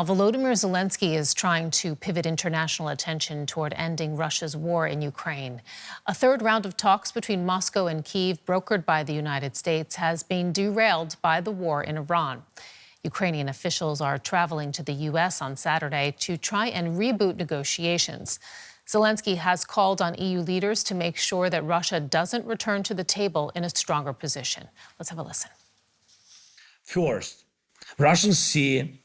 Volodymyr Zelensky is trying to pivot international attention toward ending Russia's war in Ukraine. A third round of talks between Moscow and Kyiv, brokered by the United States, has been derailed by the war in Iran. Ukrainian officials are traveling to the U.S. on Saturday to try and reboot negotiations. Zelensky has called on EU leaders to make sure that Russia doesn't return to the table in a stronger position. Let's have a listen. First, Russians see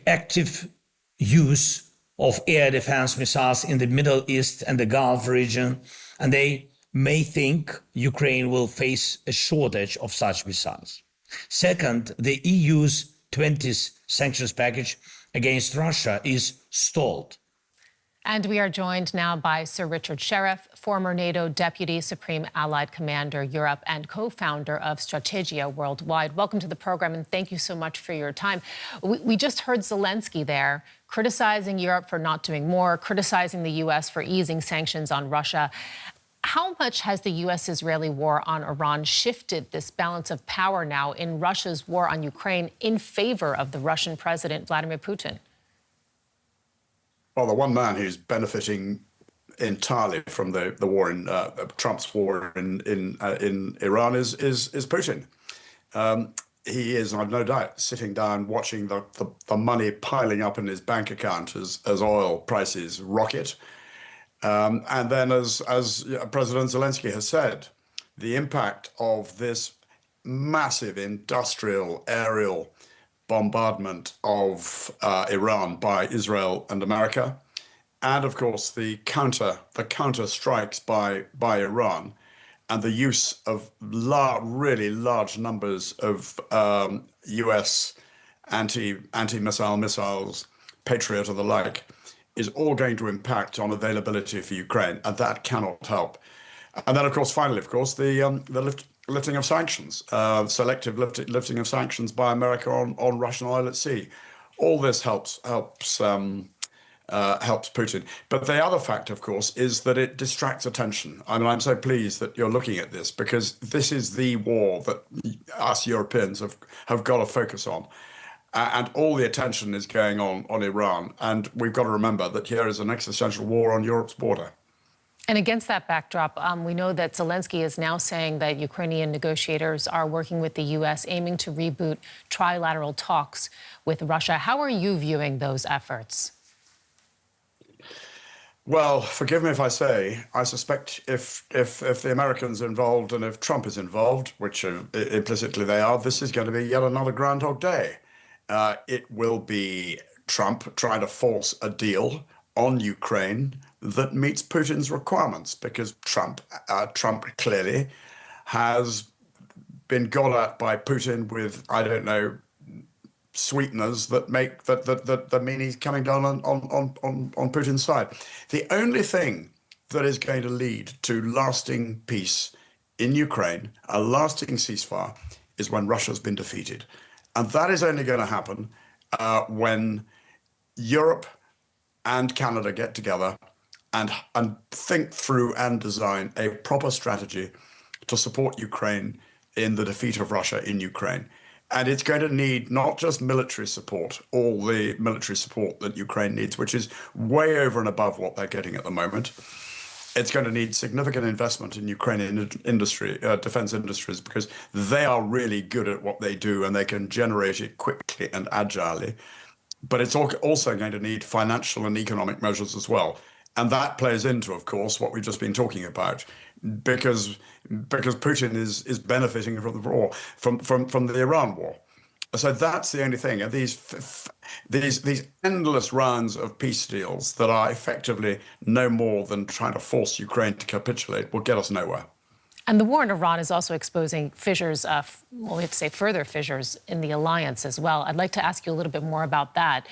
active use of air defense missiles in the Middle East and the Gulf region, and they may think Ukraine will face a shortage of such missiles. Second, the EU's 20th sanctions package against Russia is stalled. And we are joined now by Sir Richard Sheriff, former NATO Deputy Supreme Allied Commander Europe and co-founder of Strategia Worldwide. Welcome to the program, and thank you so much for your time. We just heard Zelensky there criticizing Europe for not doing more, criticizing the U.S. for easing sanctions on Russia. How much has the U.S.-Israeli war on Iran shifted this balance of power now in Russia's war on Ukraine in favor of the Russian President Vladimir Putin? Well, the one man who's benefiting entirely from the war in Trump's war in Iran is Putin. He is, I've no doubt, sitting down watching the money piling up in his bank account as oil prices rocket. And then, as President Zelensky has said, the impact of this massive industrial aerial bombardment of Iran by Israel and America, and of course the counter strikes by Iran, and the use of really large numbers of U.S. anti-missile missiles, Patriot and the like, is all going to impact on availability for Ukraine, and that cannot help. And then, of course, finally, the lifting of sanctions, selective lifting of sanctions by America on Russian oil at sea. All this helps Putin. But the other fact, of course, is that it distracts attention. I mean, I'm so pleased that you're looking at this, because this is the war that us Europeans have got to focus on. And all the attention is going on Iran. And we've got to remember that here is an existential war on Europe's border. And against that backdrop, we know that Zelensky is now saying that Ukrainian negotiators are working with the U.S., aiming to reboot trilateral talks with Russia. How are you viewing those efforts? Well, forgive me if I say, I suspect if the Americans are involved and if Trump is involved, which implicitly they are, this is going to be yet another Groundhog Day. It will be Trump trying to force a deal on Ukraine that meets Putin's requirements, because Trump clearly has been got at by Putin with, I don't know, sweeteners that make that mean he's coming down on Putin's side. The only thing that is going to lead to lasting peace in Ukraine, a lasting ceasefire, is when Russia's been defeated. And that is only going to happen when Europe and Canada get together and think through and design a proper strategy to support Ukraine in the defeat of Russia in Ukraine. And it's going to need not just military support, all the military support that Ukraine needs, which is way over and above what they're getting at the moment. It's going to need significant investment in Ukrainian industry, defense industries, because they are really good at what they do and they can generate it quickly and agilely. But it's also going to need financial and economic measures as well. And that plays into, of course, what we've just been talking about, because Putin is benefiting from the war, from the Iran war. So that's the only thing. And these endless rounds of peace deals that are effectively no more than trying to force Ukraine to capitulate will get us nowhere. And the war in Iran is also exposing fissures, well, we have to say further fissures in the alliance as well. I'd like to ask you a little bit more about that,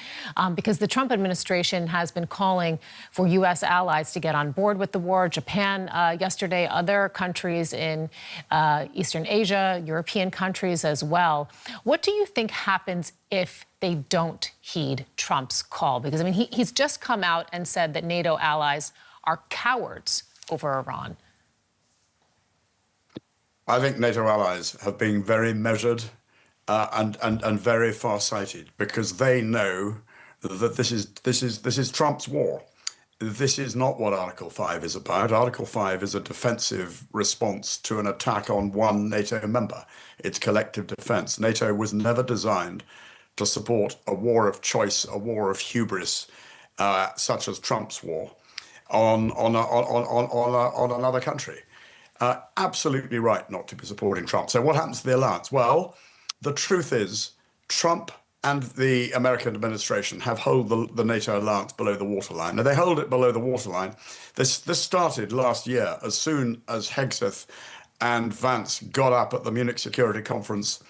because the Trump administration has been calling for U.S. allies to get on board with the war. Japan yesterday, other countries in Eastern Asia, European countries as well. What do you think happens if they don't heed Trump's call? Because, I mean, he's just come out and said that NATO allies are cowards over Iran. I think NATO allies have been very measured and very far-sighted, because they know that this is Trump's war. This is not what Article 5 is about. Article 5 is a defensive response to an attack on one NATO member. It's collective defense. NATO was never designed to support a war of choice, a war of hubris, such as Trump's war on another country. Absolutely right not to be supporting Trump. So what happens to the alliance? Well, the truth is Trump and the American administration have held the NATO alliance below the waterline. Now, they hold it below the waterline. This started last year as soon as Hegseth and Vance got up at the Munich Security Conference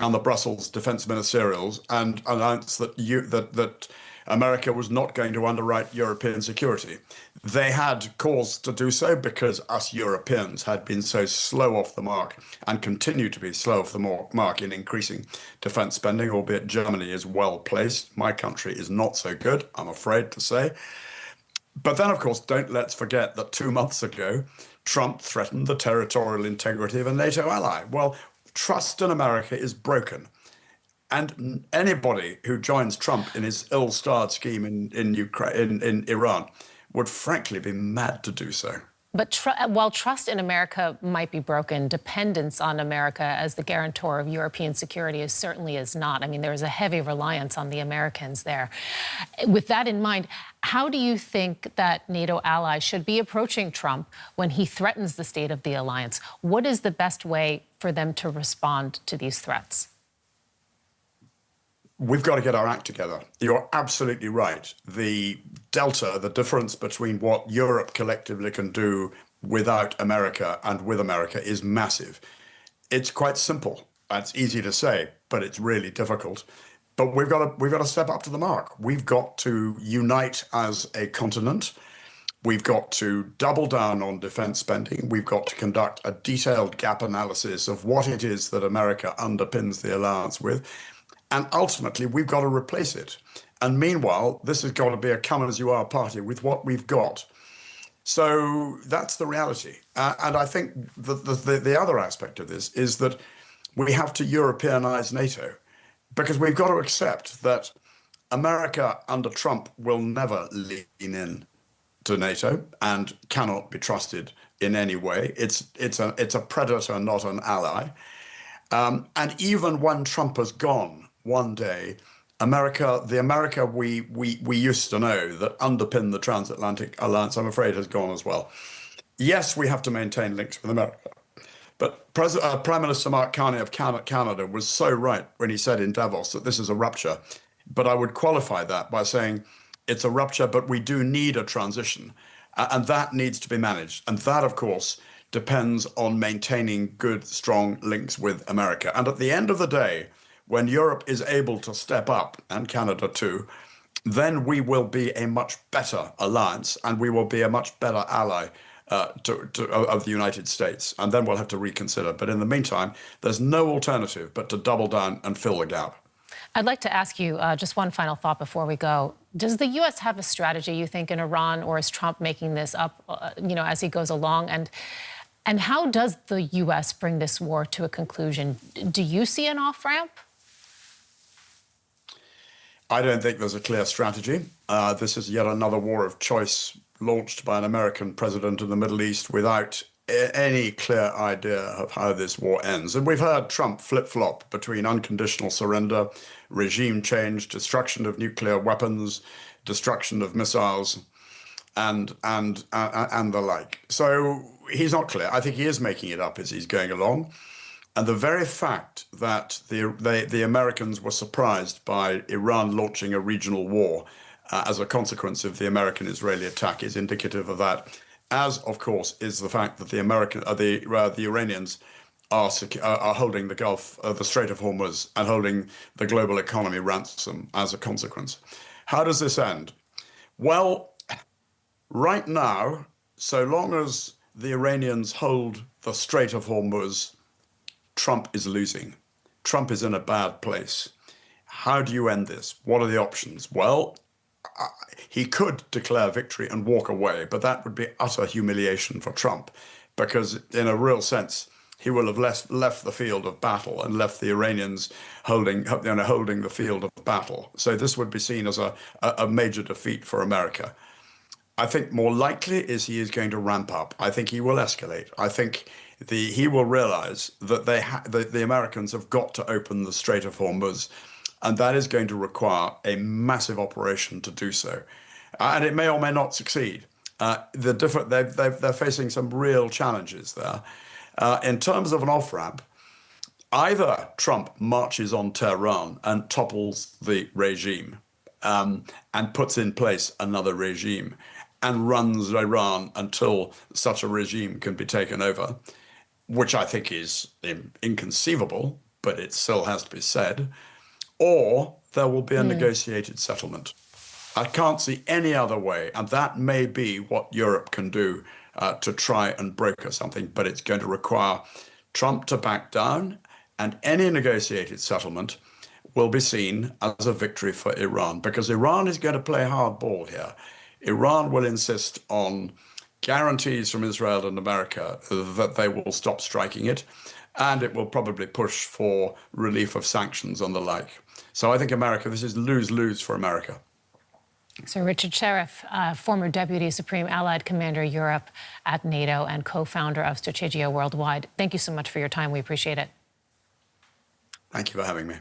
and the Brussels defense ministerials and announced that America was not going to underwrite European security. They had cause to do so because us Europeans had been so slow off the mark and continue to be slow off the mark in increasing defense spending, albeit Germany is well placed. My country is not so good, I'm afraid to say. But then, of course, let's forget that 2 months ago, Trump threatened the territorial integrity of a NATO ally. Well, trust in America is broken. And anybody who joins Trump in his ill-starred scheme in Ukraine, in Iran, would frankly be mad to do so. But while trust in America might be broken, dependence on America as the guarantor of European security certainly is not. I mean, there is a heavy reliance on the Americans there. With that in mind, how do you think that NATO allies should be approaching Trump when he threatens the state of the alliance? What is the best way for them to respond to these threats? We've got to get our act together. You're absolutely right. The delta, the difference between what Europe collectively can do without America and with America is massive. It's quite simple. It's easy to say, but it's really difficult. But we've got to step up to the mark. We've got to unite as a continent. We've got to double down on defense spending. We've got to conduct a detailed gap analysis of what it is that America underpins the alliance with. And ultimately, we've got to replace it. And meanwhile, this has got to be a come-as-you-are party with what we've got. So that's the reality. And I think the other aspect of this is that we have to Europeanize NATO, because we've got to accept that America under Trump will never lean in to NATO and cannot be trusted in any way. It's a predator, not an ally. And even when Trump has gone, one day, the America we used to know that underpinned the transatlantic alliance, I'm afraid, has gone as well. Yes, we have to maintain links with America. But Prime Minister Mark Carney of Canada was so right when he said in Davos that this is a rupture. But I would qualify that by saying it's a rupture, but we do need a transition. And that needs to be managed. And that, of course, depends on maintaining good, strong links with America. And at the end of the day, when Europe is able to step up, and Canada too, then we will be a much better alliance and we will be a much better ally of the United States. And then we'll have to reconsider. But in the meantime, there's no alternative but to double down and fill the gap. I'd like to ask you just one final thought before we go. Does the U.S. have a strategy, you think, in Iran, or is Trump making this up, as he goes along? And how does the U.S. bring this war to a conclusion? Do you see an off-ramp? I don't think there's a clear strategy. This is yet another war of choice launched by an American president in the Middle East without any clear idea of how this war ends. And we've heard Trump flip-flop between unconditional surrender, regime change, destruction of nuclear weapons, destruction of missiles, and the like. So he's not clear. I think he is making it up as he's going along. And the very fact that the Americans were surprised by Iran launching a regional war as a consequence of the American-Israeli attack is indicative of that, as, of course, is the fact that the Iranians are holding the Strait of Hormuz and holding the global economy ransom as a consequence. How does this end? Well, right now, so long as the Iranians hold the Strait of Hormuz, Trump is losing. Trump is in a bad place. How do you end this? What are the options? Well, he could declare victory and walk away, but that would be utter humiliation for Trump, because in a real sense, he will have left the field of battle and left the Iranians holding the field of battle. So this would be seen as a major defeat for America. I think more likely is he is going to ramp up. I think he will escalate. I think he will realize that the Americans have got to open the Strait of Hormuz, and that is going to require a massive operation to do so. And it may or may not succeed. They're facing some real challenges there. In terms of an off-ramp, either Trump marches on Tehran and topples the regime and puts in place another regime and runs Iran until such a regime can be taken over, which I think is inconceivable, but it still has to be said, or there will be a negotiated settlement. I can't see any other way, and that may be what Europe can do to try and broker something, but it's going to require Trump to back down, and any negotiated settlement will be seen as a victory for Iran, because Iran is going to play hardball here. Iran will insist on guarantees from Israel and America that they will stop striking it, and it will probably push for relief of sanctions and the like. So I think this is lose-lose for America. Sir Richard Sheriff, former Deputy Supreme Allied Commander Europe at NATO and co-founder of Strategio Worldwide. Thank you so much for your time. We appreciate it. Thank you for having me.